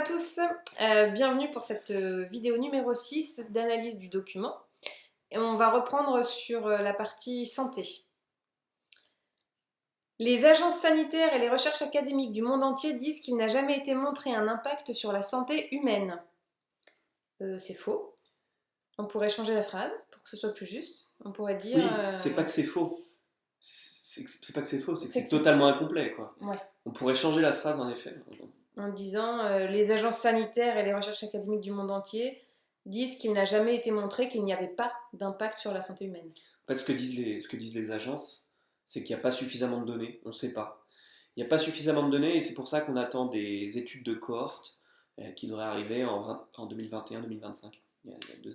tous, bienvenue pour cette vidéo numéro 6 d'analyse du document. Et on va reprendre sur la partie santé. Les agences sanitaires et les recherches académiques du monde entier disent qu'il n'a jamais été montré un impact sur la santé humaine. C'est faux. On pourrait changer la phrase pour que ce soit plus juste. On pourrait dire... Oui, c'est pas que c'est faux. C'est pas que c'est faux, c'est que c'est que totalement incomplet, quoi. Ouais. On pourrait changer la phrase, en effet. En disant les agences sanitaires et les recherches académiques du monde entier disent qu'il n'a jamais été montré qu'il n'y avait pas d'impact sur la santé humaine. En fait, ce que disent les agences, c'est qu'il n'y a pas suffisamment de données, on ne sait pas. Il n'y a pas suffisamment de données et c'est pour ça qu'on attend des études de cohorte qui devraient arriver en 2021-2025.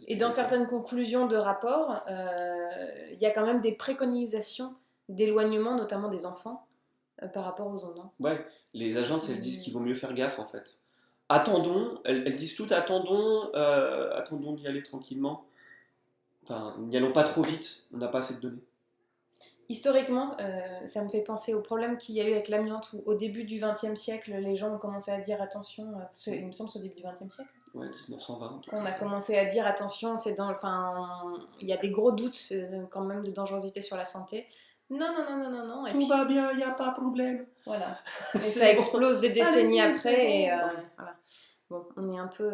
Et dans certaines conclusions de rapports, il y a quand même des préconisations d'éloignement, notamment des enfants, par rapport aux ondes. Ouais, les agences, elles disent qu'il vaut mieux faire gaffe, en fait. Attendons, elles disent toutes, attendons d'y aller tranquillement. Enfin, n'y allons pas trop vite, on n'a pas assez de données. Historiquement, ça me fait penser au problème qu'il y a eu avec l'amiante, où au début du XXe siècle, les gens ont commencé à dire attention, il me semble que c'est au début du XXe siècle. Ouais, 1920. On a commencé à dire attention, il y a des gros doutes quand même de dangerosité sur la santé. Non. Tout va bien, il n'y a pas de problème. Voilà. Et ça explose des décennies après. Et voilà. Bon, on est un peu...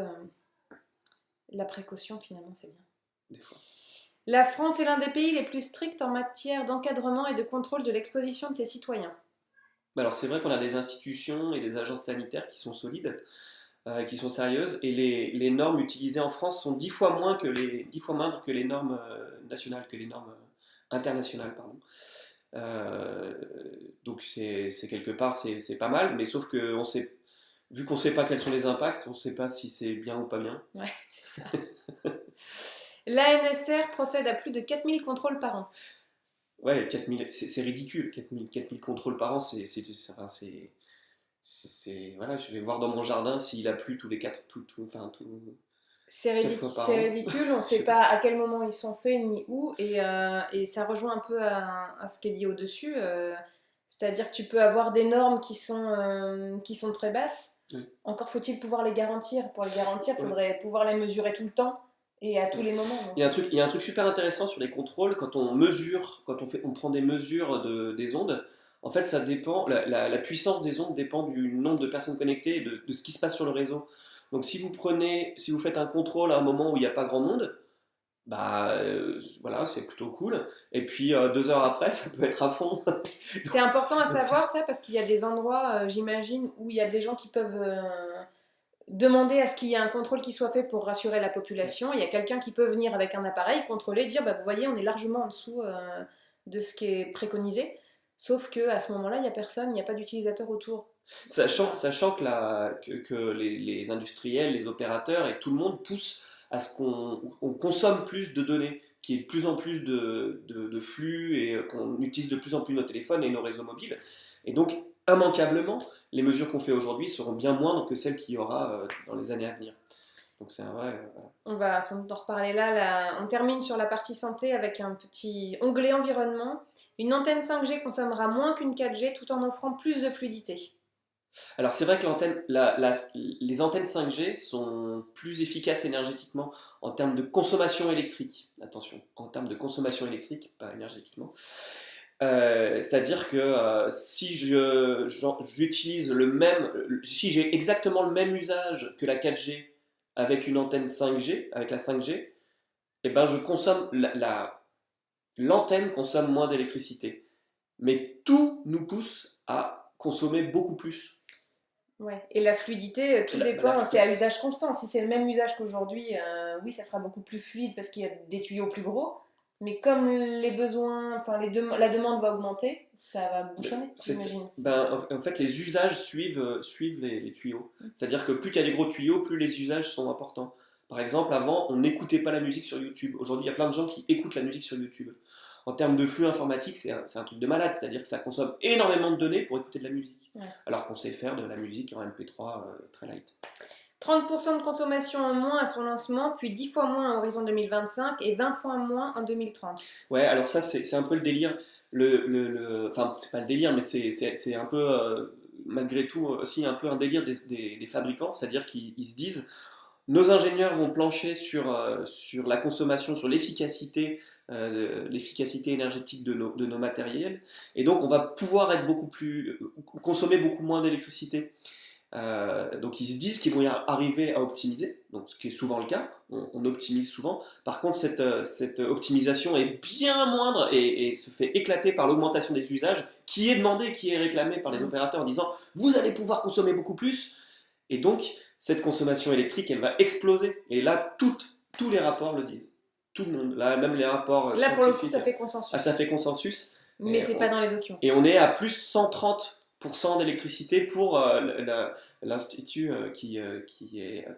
La précaution, finalement, c'est bien. Des fois. La France est l'un des pays les plus stricts en matière d'encadrement et de contrôle de l'exposition de ses citoyens. Alors c'est vrai qu'on a des institutions et des agences sanitaires qui sont solides, qui sont sérieuses, et les normes utilisées en France sont 10 fois moindres que les normes nationales, que les normes internationales, pardon. Donc c'est quelque part c'est pas mal, mais sauf que vu qu'on ne sait pas quels sont les impacts, on ne sait pas si c'est bien ou pas bien. Ouais, c'est ça. L'ANSR procède à plus de 4000 contrôles par an. Ouais, 4000, c'est ridicule. 4000 contrôles par an, voilà, je vais voir dans mon jardin s'il a plu tous les 4 C'est ridicule, on ne sait pas à quel moment ils sont faits ni où, et ça rejoint un peu à ce qui est dit au-dessus. C'est-à-dire que tu peux avoir des normes qui sont très basses. Oui. Encore faut-il pouvoir les garantir. Pour les garantir, il faudrait pouvoir les mesurer tout le temps et à tous les moments. Donc. Il y a un truc super intéressant sur les contrôles, quand on mesure, on prend des mesures des ondes. En fait, ça dépend, la puissance des ondes dépend du nombre de personnes connectées et de ce qui se passe sur le réseau. Donc si vous faites un contrôle à un moment où il n'y a pas grand monde, voilà, c'est plutôt cool. Et puis 2 heures après, ça peut être à fond. C'est important à savoir ça parce qu'il y a des endroits, j'imagine, où il y a des gens qui peuvent demander à ce qu'il y ait un contrôle qui soit fait pour rassurer la population. Il y a quelqu'un qui peut venir avec un appareil, contrôler, dire vous voyez, on est largement en dessous de ce qui est préconisé. Sauf qu'à ce moment-là, il n'y a personne, il n'y a pas d'utilisateur autour. Sachant que les industriels, les opérateurs et tout le monde poussent à ce qu'on consomme plus de données, qu'il y ait de plus en plus de flux et qu'on utilise de plus en plus nos téléphones et nos réseaux mobiles. Et donc, immanquablement, les mesures qu'on fait aujourd'hui seront bien moindres que celles qu'il y aura dans les années à venir. Donc c'est un vrai... On va sans doute en reparler là. On termine sur la partie santé avec un petit onglet environnement. Une antenne 5G consommera moins qu'une 4G tout en offrant plus de fluidité. Alors c'est vrai que les antennes 5G sont plus efficaces énergétiquement en termes de consommation électrique. Attention, en termes de consommation électrique, pas énergétiquement. C'est-à-dire que si j'utilise si j'ai exactement le même usage que la 4G avec une antenne 5G, avec la 5G, eh ben je consomme l'antenne consomme moins d'électricité. Mais tout nous pousse à consommer beaucoup plus. Ouais. Et la fluidité, tout dépend, c'est à usage constant. Si c'est le même usage qu'aujourd'hui, oui, ça sera beaucoup plus fluide parce qu'il y a des tuyaux plus gros. Mais comme les besoins, la demande va augmenter, ça va bouchonner, j'imagine. En fait, les usages suivent les tuyaux. C'est-à-dire que plus il y a des gros tuyaux, plus les usages sont importants. Par exemple, avant, on n'écoutait pas la musique sur YouTube. Aujourd'hui, il y a plein de gens qui écoutent la musique sur YouTube. En termes de flux informatique, c'est un truc de malade, c'est-à-dire que ça consomme énormément de données pour écouter de la musique. Ouais. Alors qu'on sait faire de la musique en MP3 très light. 30% de consommation en moins à son lancement, puis 10 fois moins à horizon 2025 et 20 fois moins en 2030. Ouais, alors ça, c'est un peu le délire. Enfin, c'est pas le délire, mais c'est un peu malgré tout aussi un peu un délire des fabricants, c'est-à-dire qu'ils se disent nos ingénieurs vont plancher sur la consommation, sur l'efficacité énergétique de nos matériels, et donc on va pouvoir consommer beaucoup moins d'électricité. Donc ils se disent qu'ils vont arriver à optimiser, donc ce qui est souvent le cas, on optimise souvent. Par contre, cette optimisation est bien moindre et se fait éclater par l'augmentation des usages qui est demandée, qui est réclamée par les opérateurs en disant vous allez pouvoir consommer beaucoup plus, et donc cette consommation électrique elle va exploser. Et là, tous les rapports le disent. Tout le monde, là, même les rapports Là, pour le coup, scientifiques. ça fait consensus. Ah, ça fait consensus. Mais c'est pas dans les documents. Et on est à plus 130% d'électricité pour l'institut qui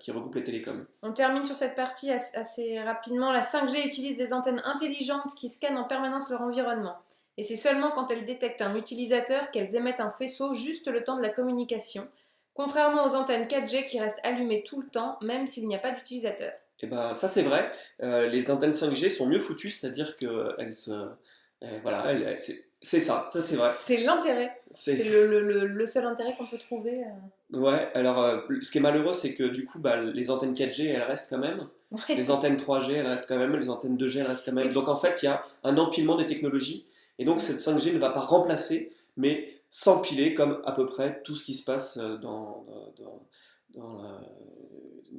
regroupe les télécoms. On termine sur cette partie assez rapidement. La 5G utilise des antennes intelligentes qui scannent en permanence leur environnement. Et c'est seulement quand elles détectent un utilisateur qu'elles émettent un faisceau juste le temps de la communication, contrairement aux antennes 4G qui restent allumées tout le temps, même s'il n'y a pas d'utilisateur. Et ben ça c'est vrai, les antennes 5G sont mieux foutues, c'est-à-dire qu'elles voilà, c'est ça c'est vrai. C'est l'intérêt, c'est le seul intérêt qu'on peut trouver. Ouais, alors ce qui est malheureux c'est que du coup les antennes 4G elles restent quand même, Ouais. les antennes 3G elles restent quand même, les antennes 2G elles restent quand même, donc en fait il y a un empilement des technologies, et donc cette 5G ne va pas remplacer, mais s'empiler comme à peu près tout ce qui se passe dans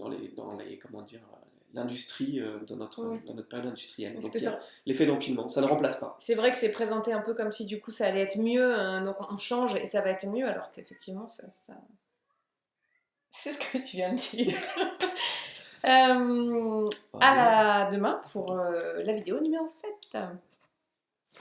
les comment dire, l'industrie dans notre période industrielle. Donc il y a l'effet d'empilement, ça ne remplace pas. C'est vrai que c'est présenté un peu comme si du coup ça allait être mieux, donc on change et ça va être mieux, alors qu'effectivement ça... C'est ce que tu viens de dire. À demain pour la vidéo numéro 7.